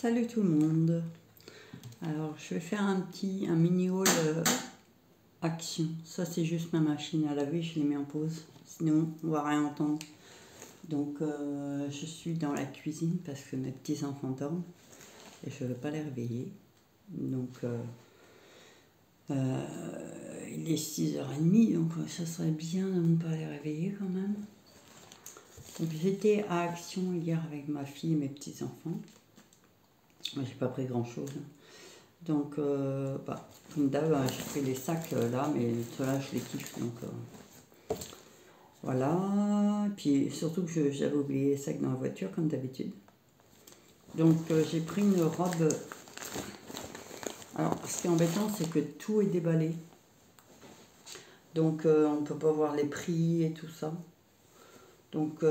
Salut tout le monde. Alors je vais faire un mini haul action. Ça c'est juste ma machine à laver, je l'ai mis en pause. Sinon on va rien entendre. Donc je suis dans la cuisine parce que mes petits enfants dorment et je ne veux pas les réveiller. Donc il est 6h30, donc ça serait bien de ne pas les réveiller quand même. Donc j'étais à Action hier avec ma fille et mes petits enfants. Moi j'ai pas pris grand chose. Donc comme d'hab, j'ai pris les sacs là, mais ceux-là je les kiffe. Donc voilà. Et puis surtout que j'avais oublié les sacs dans la voiture comme d'habitude. Donc j'ai pris une robe. Alors ce qui est embêtant c'est que tout est déballé. Donc on ne peut pas voir les prix et tout ça. Donc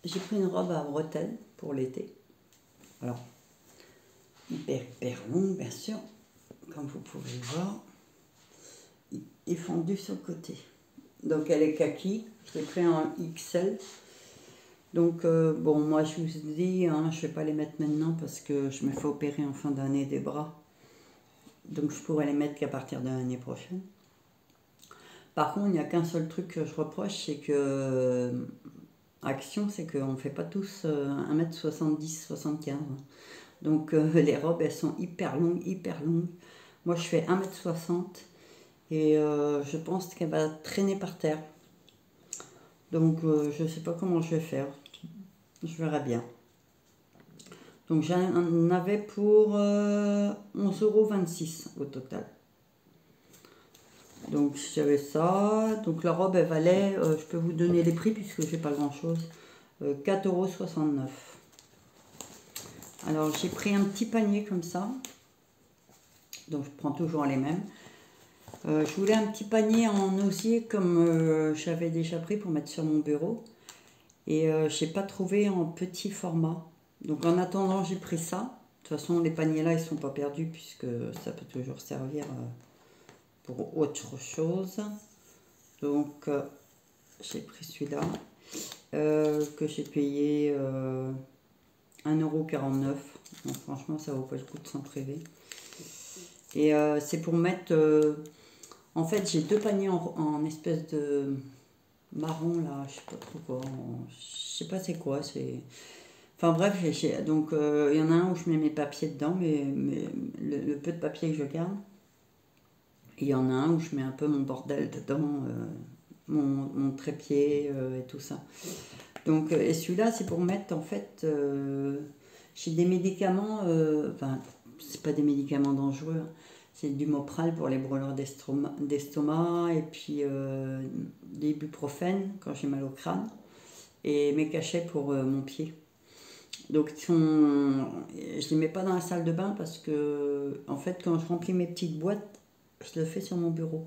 j'ai pris une robe à bretelles pour l'été. Alors hyper longue bien sûr, comme vous pouvez voir, et fendue sur le côté. Donc elle est kaki, je l'ai pris en XL. Donc bon, moi je vous dis, hein, je ne vais pas les mettre maintenant parce que je me fais opérer en fin d'année des bras. Donc je pourrais les mettre qu'à partir de l'année prochaine. Par contre, il n'y a qu'un seul truc que je reproche, c'est que Action, c'est qu'on ne fait pas tous 1m70-75. Donc les robes, elles sont hyper longues. Moi, je fais 1m60 et je pense qu'elle va traîner par terre. Donc je ne sais pas comment je vais faire. Je verrai bien. Donc j'en avais pour 11,26 € au total. Donc j'avais ça. Donc la robe, elle valait, je peux vous donner les prix puisque j'ai pas grand chose, 4,69 €. Alors j'ai pris un petit panier comme ça. Donc je prends toujours les mêmes. Je voulais un petit panier en osier comme j'avais déjà pris pour mettre sur mon bureau. Et je n'ai pas trouvé en petit format. Donc en attendant, j'ai pris ça. De toute façon, les paniers là, ils ne sont pas perdus puisque ça peut toujours servir pour autre chose. Donc j'ai pris celui-là que j'ai payé 1,49 €. Donc franchement, ça vaut pas le coup de s'en priver. Et c'est pour mettre... en fait, j'ai deux paniers en espèce de marron, là, je sais pas trop quoi. Je sais pas c'est quoi, c'est... Enfin bref, donc il y en a un où je mets mes papiers dedans, mais le peu de papier que je garde. Et il y en a un où je mets un peu mon bordel dedans, mon trépied et tout ça. Donc, et celui-là, c'est pour mettre, en fait, j'ai des médicaments, enfin, c'est pas des médicaments dangereux, hein, c'est du Mopral pour les brûlures d'estomac, et puis des ibuprofènes quand j'ai mal au crâne, et mes cachets pour mon pied. Donc, je les mets pas dans la salle de bain parce que, en fait, quand je remplis mes petites boîtes, je le fais sur mon bureau.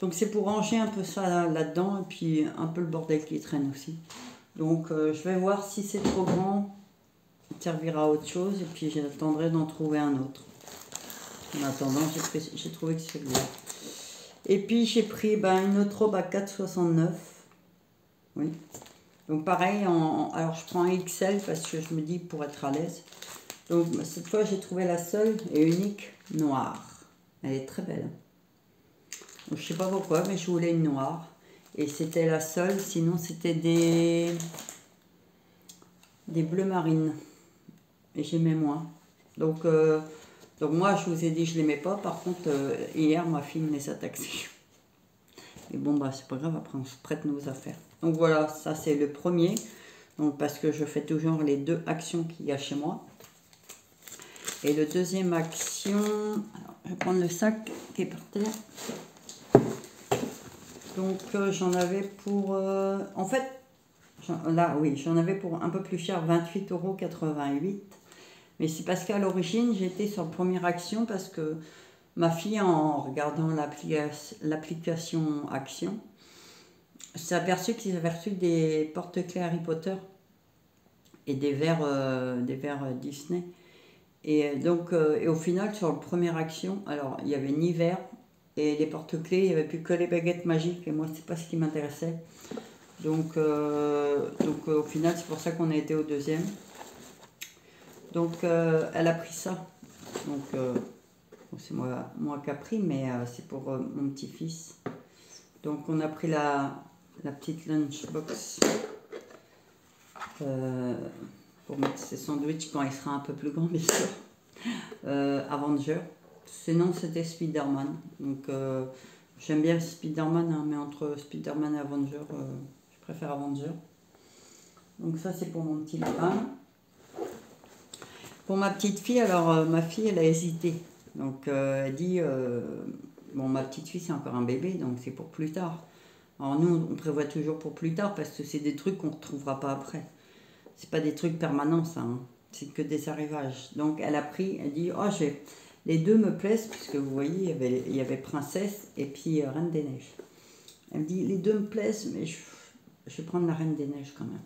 Donc, c'est pour ranger un peu ça là-dedans, et puis un peu le bordel qui traîne aussi. Donc je vais voir si c'est trop grand, il servira à autre chose et puis j'attendrai d'en trouver un autre. En attendant, j'ai trouvé que celui-là. Et puis j'ai pris une autre robe à 4,69 €. Oui. Donc pareil, alors je prends un XL parce que je me dis pour être à l'aise. Donc cette fois j'ai trouvé la seule et unique noire. Elle est très belle. Donc, je sais pas pourquoi, mais je voulais une noire. Et c'était la seule, sinon c'était des bleus marines. Et j'aimais moins. Donc moi, je vous ai dit, je l'aimais pas. Par contre, hier, ma fille me les a taxés. Et bon, c'est pas grave, après on se prête nos affaires. Donc voilà, ça c'est le premier. Donc parce que je fais toujours les deux actions qu'il y a chez moi. Et le deuxième action, alors, je vais prendre le sac qui est par terre. Donc j'en avais pour, en fait, là oui, j'en avais pour un peu plus cher, 28,88 €. Mais c'est parce qu'à l'origine, j'étais sur la première action parce que ma fille, en regardant l'application Action, s'est aperçue qu'ils avaient reçu des porte-clés Harry Potter et des verres Disney. Et donc, et au final, sur la première action, alors il n'y avait ni verre et les porte-clés, il n'y avait plus que les baguettes magiques. Et moi, c'est pas ce qui m'intéressait. Donc au final, c'est pour ça qu'on a été au deuxième. Donc elle a pris ça. Donc bon, c'est moi qui a pris, mais c'est pour mon petit-fils. Donc on a pris la petite lunchbox pour mettre ses sandwichs quand il sera un peu plus grand, bien sûr. Avenger. Sinon c'était Spider-Man. Donc j'aime bien Spider-Man, hein, mais entre Spider-Man et Avenger, je préfère Avenger. Donc ça c'est pour mon petit lapin. Pour ma petite fille, alors ma fille elle a hésité. Donc elle dit, bon ma petite fille c'est encore un bébé, donc c'est pour plus tard. Alors nous on prévoit toujours pour plus tard parce que c'est des trucs qu'on ne retrouvera pas après. C'est pas des trucs permanents ça, hein. C'est que des arrivages. Donc elle a pris, elle dit, oh les deux me plaisent, puisque vous voyez il y avait Princesse et puis Reine des Neiges. Elle me dit, les deux me plaisent, mais je vais prendre la Reine des Neiges quand même.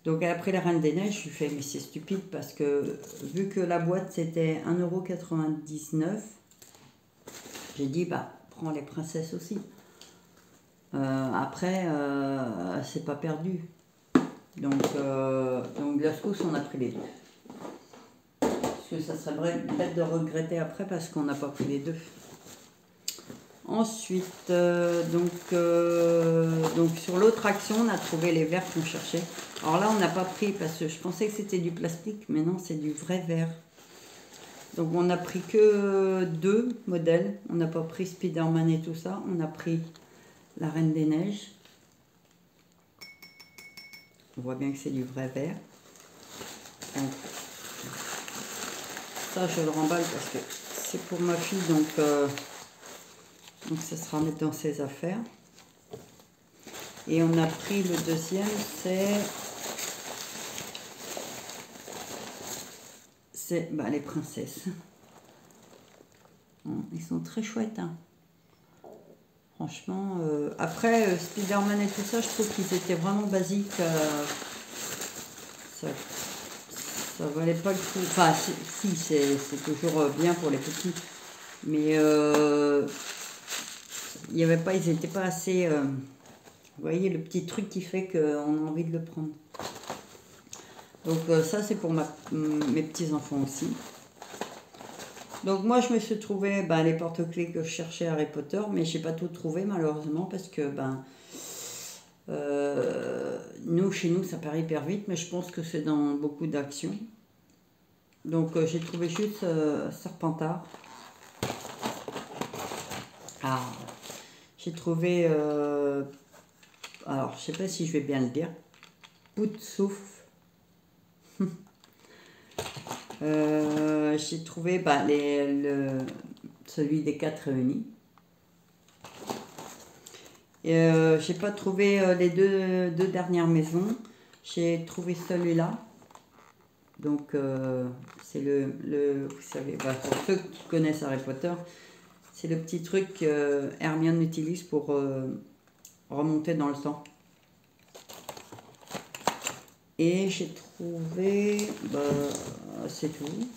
Donc elle a pris la Reine des Neiges, je lui fais mais c'est stupide parce que vu que la boîte c'était 1,99 €, j'ai dit bah prends les princesses aussi. Après c'est pas perdu. Donc Glasgow on a pris les deux. Parce que ça serait bête de regretter après parce qu'on n'a pas pris les deux. Ensuite, donc sur l'autre action, on a trouvé les verres qu'on cherchait. Alors là, on n'a pas pris parce que je pensais que c'était du plastique, mais non, c'est du vrai verre. Donc on n'a pris que 2 modèles. On n'a pas pris Spider-Man et tout ça. On a pris la Reine des Neiges. On voit bien que c'est du vrai verre. Donc, ça, je le remballe parce que c'est pour ma fille, donc ça sera mettre dans ses affaires. Et on a pris le deuxième, c'est les princesses. Bon, ils sont très chouettes, hein. Franchement, après Spider-Man et tout ça, je trouve qu'ils étaient vraiment basiques. Ça valait pas le coup. Enfin, si c'est toujours bien pour les petits. Mais il y avait pas, ils n'étaient pas assez. Vous voyez le petit truc qui fait qu'on a envie de le prendre. Donc ça c'est pour mes petits enfants aussi. Donc moi je me suis trouvé les porte-clés que je cherchais Harry Potter, mais j'ai pas tout trouvé malheureusement parce que chez nous ça paraît hyper vite, mais je pense que c'est dans beaucoup d'actions. Donc j'ai trouvé juste Serpentard. Ah, j'ai trouvé, alors je sais pas si je vais bien le dire, Pout-Souffle. J'ai trouvé celui des 4 réunis. J'ai pas trouvé les deux dernières maisons. J'ai trouvé celui-là. Donc c'est vous savez, pour ceux qui connaissent Harry Potter, c'est le petit truc que Hermione utilise pour remonter dans le temps. Et j'ai trouvé, c'est tout,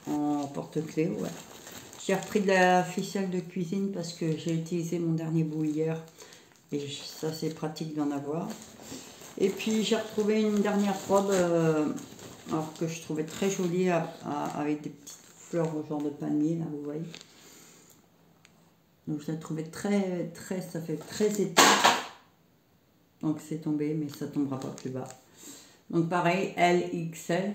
en porte-clés, ouais. J'ai repris de la ficelle de cuisine parce que j'ai utilisé mon dernier bout hier. Et ça, c'est pratique d'en avoir. Et puis, j'ai retrouvé une dernière robe, alors que je trouvais très jolie, avec des petites fleurs au genre de palmier, là, vous voyez. Donc, je la trouvais ça fait très été. Donc, c'est tombé, mais ça tombera pas plus bas. Donc pareil, LXL.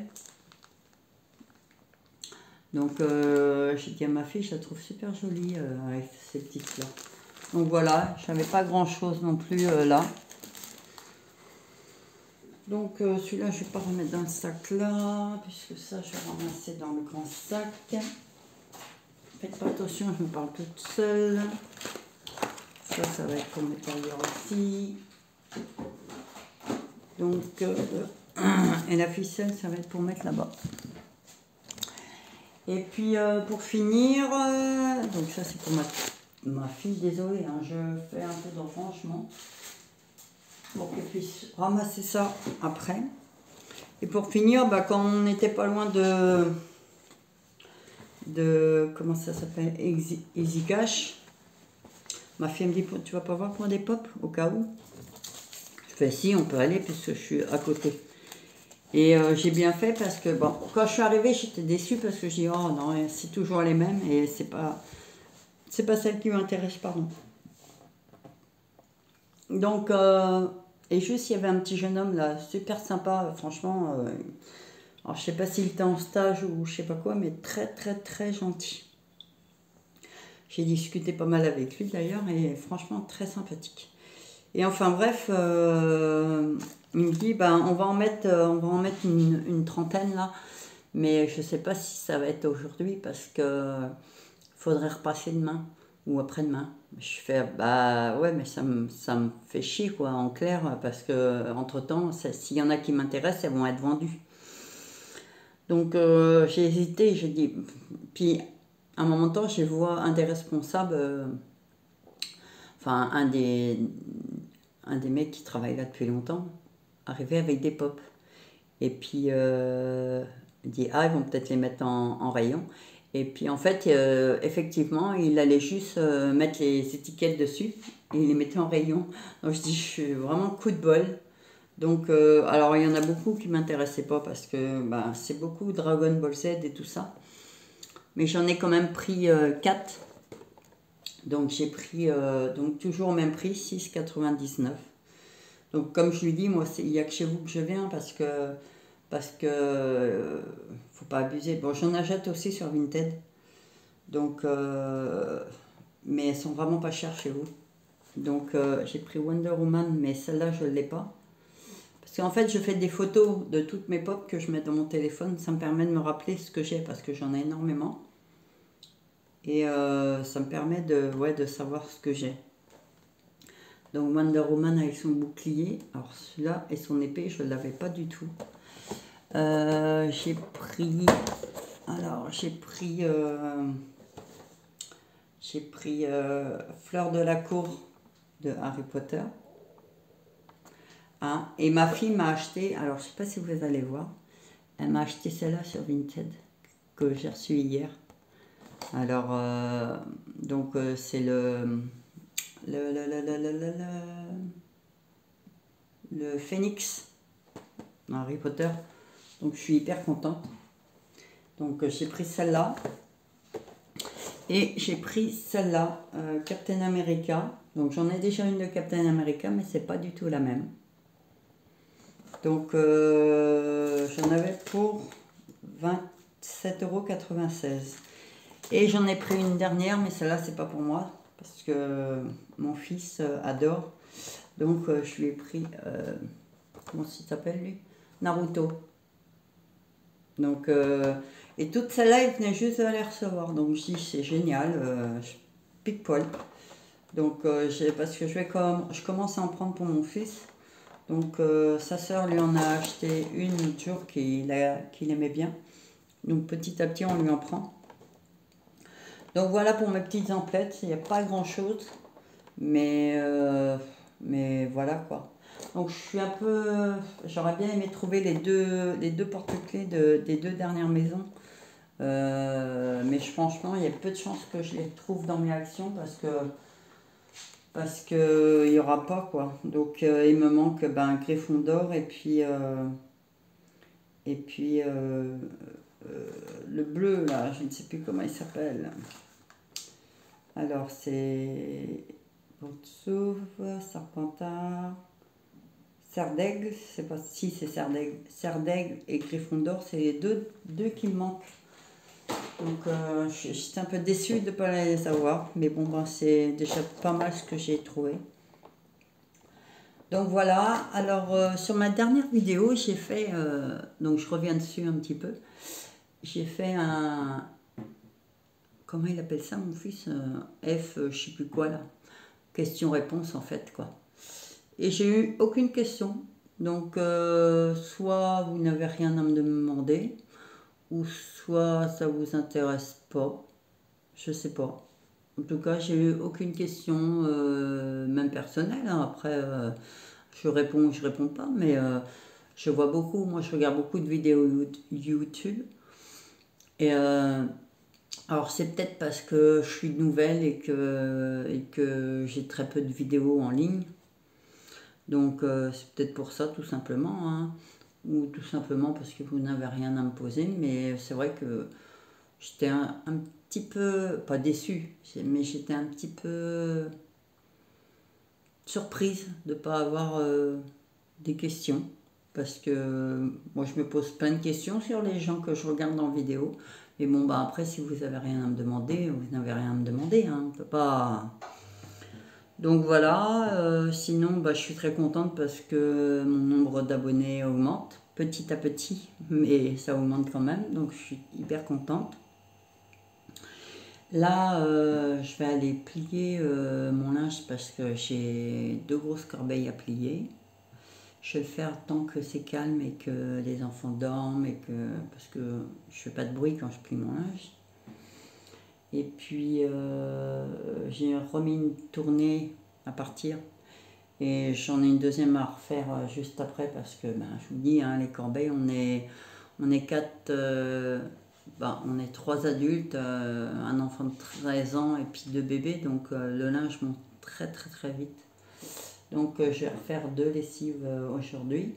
Donc j'ai dit à ma fille, je la trouve super jolie avec ces petites fleurs. Donc voilà, je n'avais pas grand chose non plus là. Donc celui-là, je ne vais pas remettre dans le sac là, puisque ça, je vais ramasser dans le grand sac. Faites pas attention, je me parle toute seule. Ça va être pour mettre ailleurs aussi. Donc... et la ficelle, ça va être pour mettre là-bas. Et puis pour finir, donc ça c'est pour ma fille, désolée, hein, je fais un peu d'enfranchement pour qu'elle puisse ramasser ça après. Et pour finir, quand on n'était pas loin de comment ça s'appelle, Easy Cash, ma fille me dit, tu vas pas voir pour des pop au cas où? Je fais si, on peut aller puisque je suis à côté. Et j'ai bien fait parce que, bon, quand je suis arrivée, j'étais déçue parce que je dis, oh non, c'est toujours les mêmes et c'est pas celle qui m'intéresse, pardon. Donc, et juste, il y avait un petit jeune homme là, super sympa, franchement. Alors, je sais pas s'il était en stage ou je sais pas quoi, mais très, très, très gentil. J'ai discuté pas mal avec lui d'ailleurs et franchement, très sympathique. Et enfin, bref, il me dit, ben, on va en mettre une trentaine là, mais je sais pas si ça va être aujourd'hui parce que faudrait repasser demain ou après-demain. Je fais, bah ouais, mais ça me fait chier, quoi, en clair, parce que entre-temps, s'il y en a qui m'intéressent, elles vont être vendues. Donc j'ai hésité, j'ai dit. Puis à un moment donné, je vois un des responsables, enfin un des mecs qui travaille là depuis longtemps, arriver avec des pop. Et puis il dit, ah, ils vont peut-être les mettre en rayon. Et puis en fait, effectivement, il allait juste mettre les étiquettes dessus et il les mettait en rayon. Donc je dis, je suis vraiment coup de bol. Donc, alors il y en a beaucoup qui ne m'intéressaient pas parce que bah, c'est beaucoup Dragon Ball Z et tout ça. Mais j'en ai quand même pris 4. Donc j'ai pris donc toujours au même prix, 6,99. Donc comme je lui dis, moi il n'y a que chez vous que je viens parce que faut pas abuser. Bon, j'en achète aussi sur Vinted. Donc, mais elles sont vraiment pas chères chez vous. Donc j'ai pris Wonder Woman, mais celle-là je ne l'ai pas. Parce qu'en fait je fais des photos de toutes mes pop que je mets dans mon téléphone. Ça me permet de me rappeler ce que j'ai parce que j'en ai énormément. Et ça me permet de savoir ce que j'ai. Donc Wonder Woman avec son bouclier. Alors celui-là et son épée, je ne l'avais pas du tout. J'ai pris... Alors j'ai pris Fleur de la cour de Harry Potter. Hein, et ma fille m'a acheté, alors je ne sais pas si vous allez voir, elle m'a acheté celle-là sur Vinted que j'ai reçue hier. Alors, donc c'est le Phénix dans Harry Potter. Donc je suis hyper contente. Donc j'ai pris celle-là. Et j'ai pris celle-là, Captain America. Donc j'en ai déjà une de Captain America, mais c'est pas du tout la même. Donc j'en avais pour 27,96 €. Et j'en ai pris une dernière, mais celle-là c'est pas pour moi, parce que mon fils adore. Donc je lui ai pris, comment il s'appelle lui? Naruto. Donc, et toutes celles-là, il venait juste de les recevoir. Donc je dis c'est génial, pique poil. Donc parce que je commence à en prendre pour mon fils. Donc sa sœur lui en a acheté une l'autre jour qu'il aimait bien. Donc petit à petit on lui en prend. Donc voilà pour mes petites emplettes. Il n'y a pas grand chose. Mais voilà quoi. Donc je suis un peu... J'aurais bien aimé trouver les deux porte-clés des deux dernières maisons. Mais franchement, il y a peu de chances que je les trouve dans mes actions parce que il n'y aura pas quoi. Donc il me manque Gryffondor et puis le bleu là, je ne sais plus comment il s'appelle. Alors c'est Boursouf, Serpentard, Serdaigle, je sais pas si c'est Serdaigle. Serdaigle et Gryffondor, c'est les deux qui me manquent. Donc j'étais un peu déçue de ne pas les avoir, mais bon, c'est déjà pas mal ce que j'ai trouvé. Donc voilà, alors sur ma dernière vidéo, j'ai fait, donc je reviens dessus un petit peu, j'ai fait comment il appelle ça mon fils, je sais plus quoi là, question-réponse en fait quoi. Et j'ai eu aucune question, donc soit vous n'avez rien à me demander, ou soit ça vous intéresse pas, je sais pas. En tout cas, j'ai eu aucune question, même personnelle. Hein. Après, je réponds pas, mais je vois beaucoup. Moi, je regarde beaucoup de vidéos YouTube. Et alors, c'est peut-être parce que je suis nouvelle et que j'ai très peu de vidéos en ligne. Donc, c'est peut-être pour ça, tout simplement. Hein. ou tout simplement parce que vous n'avez rien à me poser, mais c'est vrai que j'étais un petit peu, pas déçue, mais j'étais un petit peu surprise de ne pas avoir des questions. Parce que moi, je me pose plein de questions sur les gens que je regarde en vidéo. Mais bon, bah après, si vous n'avez rien à me demander, vous n'avez rien à me demander. Hein, on peut pas... Donc voilà, sinon, bah, je suis très contente parce que mon nombre d'abonnés augmente petit à petit. Mais ça augmente quand même, donc je suis hyper contente. Là, je vais aller plier mon linge parce que j'ai 2 grosses corbeilles à plier. Je vais le faire tant que c'est calme et que les enfants dorment et que parce que je fais pas de bruit quand je plie mon linge. Et puis j'ai remis une tournée à partir et j'en ai une deuxième à refaire juste après parce que ben, je vous dis hein, les corbeilles on est 4 on est 3 adultes, un enfant de 13 ans et puis 2 bébés donc le linge monte très très très vite. Donc je vais refaire 2 lessives aujourd'hui.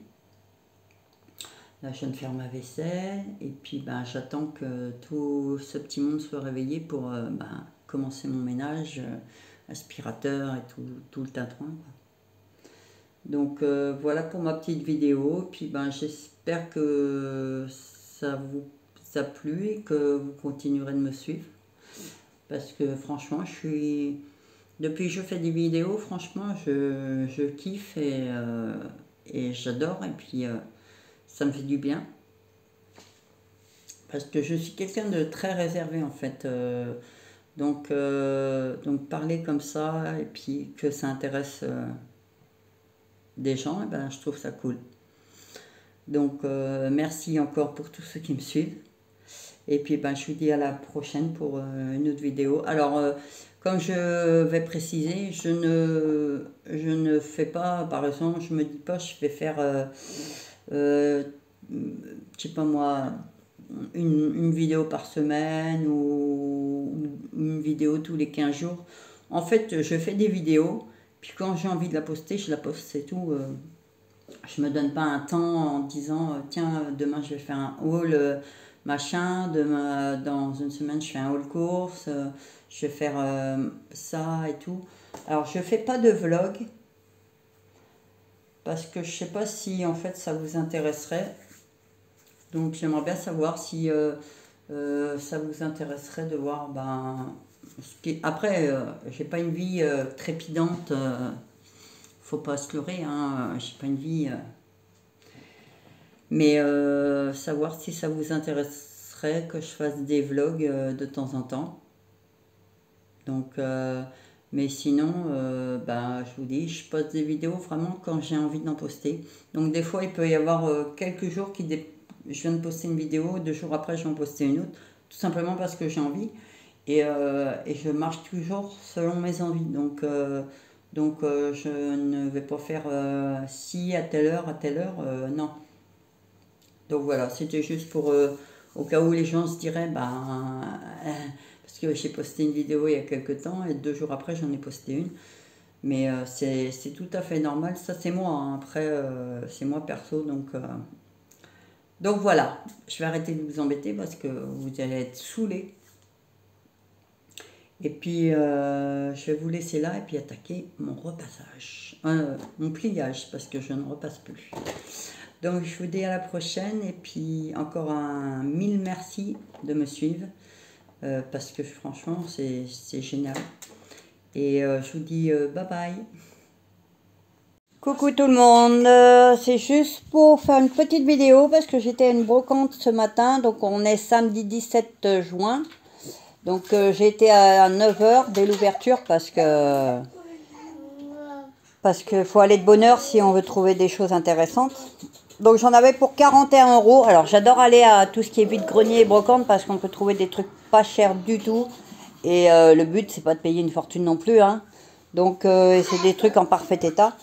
Là je viens de faire ma vaisselle et puis ben, j'attends que tout ce petit monde soit réveillé pour commencer mon ménage, aspirateur et tout le tintouin. Donc voilà pour ma petite vidéo. Puis ben, j'espère que ça vous a plu et que vous continuerez de me suivre. Parce que franchement depuis que je fais des vidéos, franchement, je kiffe et j'adore. Et puis, ça me fait du bien. Parce que je suis quelqu'un de très réservé, en fait. Donc, parler comme ça et puis que ça intéresse des gens, et ben, je trouve ça cool. Donc, merci encore pour tous ceux qui me suivent. Et puis, ben, je vous dis à la prochaine pour une autre vidéo. Alors, comme je vais préciser, je ne fais pas, par exemple, je me dis pas, je vais faire, je sais pas moi, une vidéo par semaine ou une vidéo tous les 15 jours. En fait, je fais des vidéos, puis quand j'ai envie de la poster, je la poste, c'est tout. Je me donne pas un temps en disant, tiens, demain je vais faire un haul machin, dans une semaine je fais un haul course, je vais faire ça et tout. Alors je fais pas de vlog parce que je sais pas si en fait ça vous intéresserait. Donc j'aimerais bien savoir si ça vous intéresserait de voir après j'ai pas une vie trépidante, faut pas se leurrer, hein, j'ai pas une vie mais savoir si ça vous intéresserait que je fasse des vlogs de temps en temps. Donc, mais sinon, je vous dis, je poste des vidéos vraiment quand j'ai envie d'en poster. Donc des fois, il peut y avoir quelques jours je viens de poster une vidéo, 2 jours après, je vais en poster une autre, tout simplement parce que j'ai envie. Et je marche toujours selon mes envies. Donc, je ne vais pas faire si à telle heure, non. Donc voilà, c'était juste pour au cas où les gens se diraient, parce que j'ai posté une vidéo il y a quelques temps et 2 jours après j'en ai posté une. Mais c'est tout à fait normal, ça c'est moi, hein. Après c'est moi perso, donc voilà, je vais arrêter de vous embêter parce que vous allez être saoulés. Et puis je vais vous laisser là et puis attaquer mon repassage, mon pliage parce que je ne repasse plus. Donc je vous dis à la prochaine et puis encore un 1000 merci de me suivre parce que franchement c'est génial. Et je vous dis bye bye. Coucou tout le monde, c'est juste pour faire une petite vidéo parce que j'étais à une brocante ce matin, donc on est samedi 17 juin. Donc j'ai été à 9 h dès l'ouverture parce que faut aller de bonne heure si on veut trouver des choses intéressantes. Donc j'en avais pour 41 €. Alors j'adore aller à tout ce qui est vide-grenier et brocante parce qu'on peut trouver des trucs pas chers du tout. Et le but c'est pas de payer une fortune non plus, hein. Donc c'est des trucs en parfait état.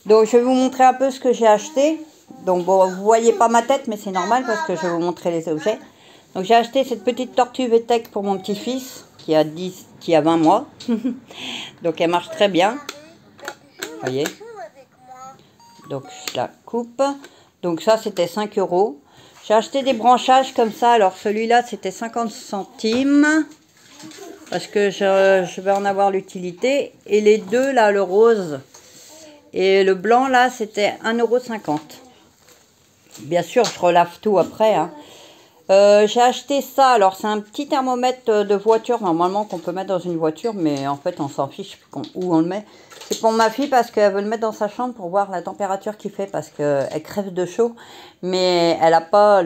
Donc je vais vous montrer un peu ce que j'ai acheté. Donc bon, vous voyez pas ma tête mais c'est normal parce que je vais vous montrer les objets. Donc j'ai acheté cette petite tortue VTech pour mon petit-fils qui a 20 mois. Donc elle marche très bien. Vous voyez. Donc je la coupe. Donc ça, c'était 5 €. J'ai acheté des branchages comme ça. Alors celui-là, c'était 50 centimes. Parce que je vais en avoir l'utilité. Et les deux, là, le rose et le blanc, là, c'était 1,50 €. Bien sûr, je relave tout après. Hein. J'ai acheté ça. Alors, c'est un petit thermomètre de voiture, normalement, qu'on peut mettre dans une voiture. Mais en fait, on s'en fiche où on le met. C'est pour ma fille parce qu'elle veut le mettre dans sa chambre pour voir la température qu'il fait. Parce qu'elle crève de chaud. Mais elle a pas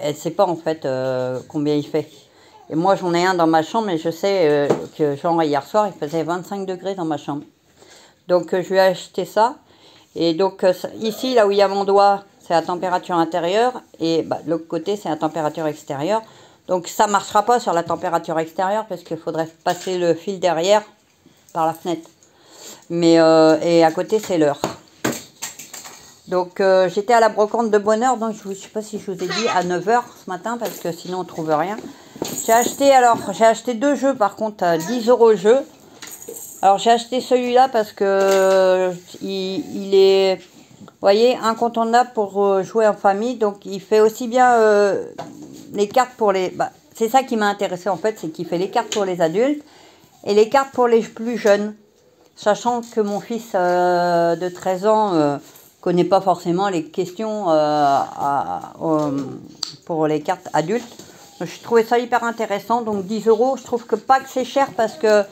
elle sait pas, en fait, combien il fait. Et moi, j'en ai un dans ma chambre. Et je sais que, genre, hier soir, il faisait 25 degrés dans ma chambre. Donc, je lui ai acheté ça. Et donc, ici, là où il y a mon doigt, c'est à température intérieure. Et bah, de l'autre côté, c'est à température extérieure. Donc, ça ne marchera pas sur la température extérieure parce qu'il faudrait passer le fil derrière par la fenêtre. Mais, et à côté, c'est l'heure. Donc, j'étais à la brocante de Bonheur. Donc, je ne sais pas si je vous ai dit, à 9 h ce matin parce que sinon, on ne trouve rien. J'ai acheté 2 jeux, par contre, à 10 € le jeu. Alors, j'ai acheté celui-là parce que il est, vous voyez, incontournable pour jouer en famille. Donc, il fait aussi bien les cartes pour les... Bah, c'est ça qui m'a intéressé, en fait, c'est qu'il fait les cartes pour les adultes et les cartes pour les plus jeunes. Sachant que mon fils de 13 ans connaît pas forcément les questions pour les cartes adultes. Donc, je trouvais ça hyper intéressant. Donc, 10 €, je trouve que pas que c'est cher parce que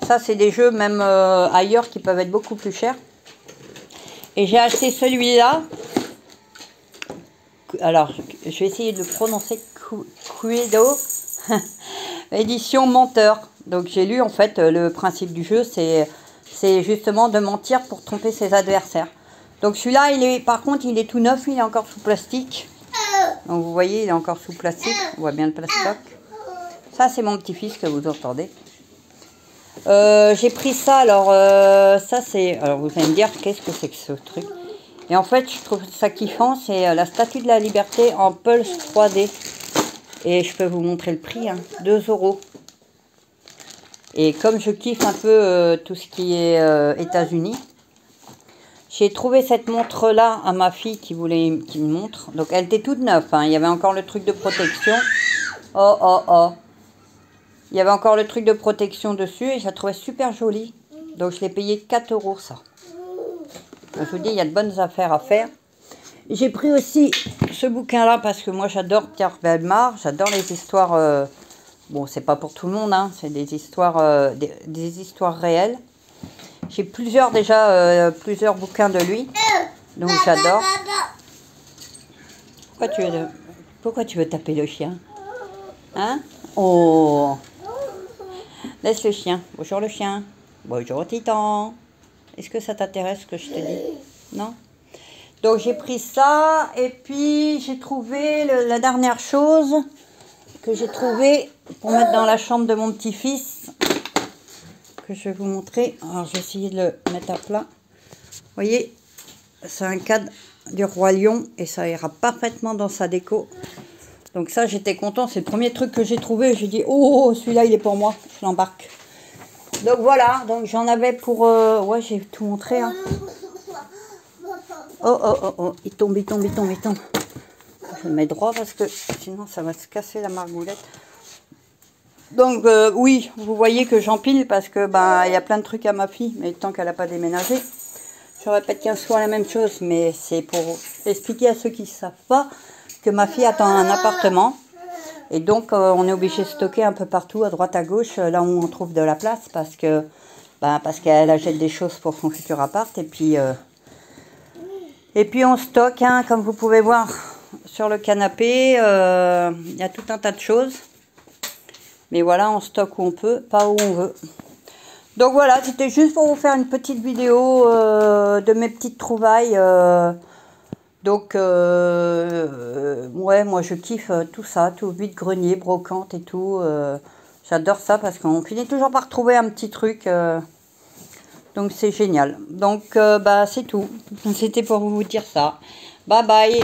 ça, c'est des jeux même ailleurs qui peuvent être beaucoup plus chers. Et j'ai acheté celui-là. Alors, je vais essayer de le prononcer. Cluedo. Édition menteur. Donc, j'ai lu, en fait, le principe du jeu, c'est justement de mentir pour tromper ses adversaires. Donc, celui-là, par contre, il est tout neuf. Il est encore sous plastique. Donc, vous voyez, il est encore sous plastique. On voit bien le plastoc. Ça, c'est mon petit-fils que vous entendez. J'ai pris ça, alors ça c'est, alors vous allez me dire qu'est-ce que c'est que ce truc, et en fait je trouve ça kiffant, c'est la Statue de la Liberté en Pulse 3D, et je peux vous montrer le prix, hein, 2 €. Et comme je kiffe un peu tout ce qui est États-Unis, j'ai trouvé cette montre là à ma fille qui voulait qu'il me montre, donc elle était toute neuve, hein. Il y avait encore le truc de protection, oh. Il y avait encore le truc de protection dessus et je la trouvais super jolie. Donc je l'ai payé 4 € ça. Donc, je vous dis, il y a de bonnes affaires à faire. J'ai pris aussi ce bouquin-là parce que moi j'adore Pierre Bellemare. J'adore les histoires... bon, c'est pas pour tout le monde, hein, c'est des histoires, des histoires réelles. J'ai plusieurs bouquins de lui. Donc j'adore. Pourquoi tu veux taper le chien? Hein? Oh! Laisse le chien. Bonjour le chien. Bonjour Titan. Est-ce que ça t'intéresse ce que je te dis? Non? Donc j'ai pris ça. Et puis j'ai trouvé la dernière chose que j'ai trouvée pour mettre dans la chambre de mon petit-fils. Que je vais vous montrer. Alors j'ai essayé de le mettre à plat. Vous voyez? C'est un cadre du Roi Lion. Et ça ira parfaitement dans sa déco. Donc ça, j'étais content. C'est le premier truc que j'ai trouvé. J'ai dit, oh, celui-là, il est pour moi. Je l'embarque. Donc voilà. Donc j'en avais pour... ouais, j'ai tout montré. Hein. Oh. Il tombe. Je le mets droit parce que sinon, ça va se casser la margoulette. Donc oui, vous voyez que j'empile parce que il y a plein de trucs à ma fille. Mais tant qu'elle n'a pas déménagé. Je répète 15 fois la même chose. Mais c'est pour expliquer à ceux qui ne savent pas que ma fille attend un appartement et donc on est obligé de stocker un peu partout à droite à gauche là où on trouve de la place parce qu'elle achète des choses pour son futur appart et puis on stocke, hein, comme vous pouvez voir sur le canapé, il y a tout un tas de choses, mais voilà, on stocke où on peut, pas où on veut. Donc voilà, c'était juste pour vous faire une petite vidéo de mes petites trouvailles. Donc, ouais, moi je kiffe tout ça, tout vide-grenier, brocante et tout. J'adore ça parce qu'on finit toujours par trouver un petit truc. Donc c'est génial. Donc, c'est tout. C'était pour vous dire ça. Bye bye.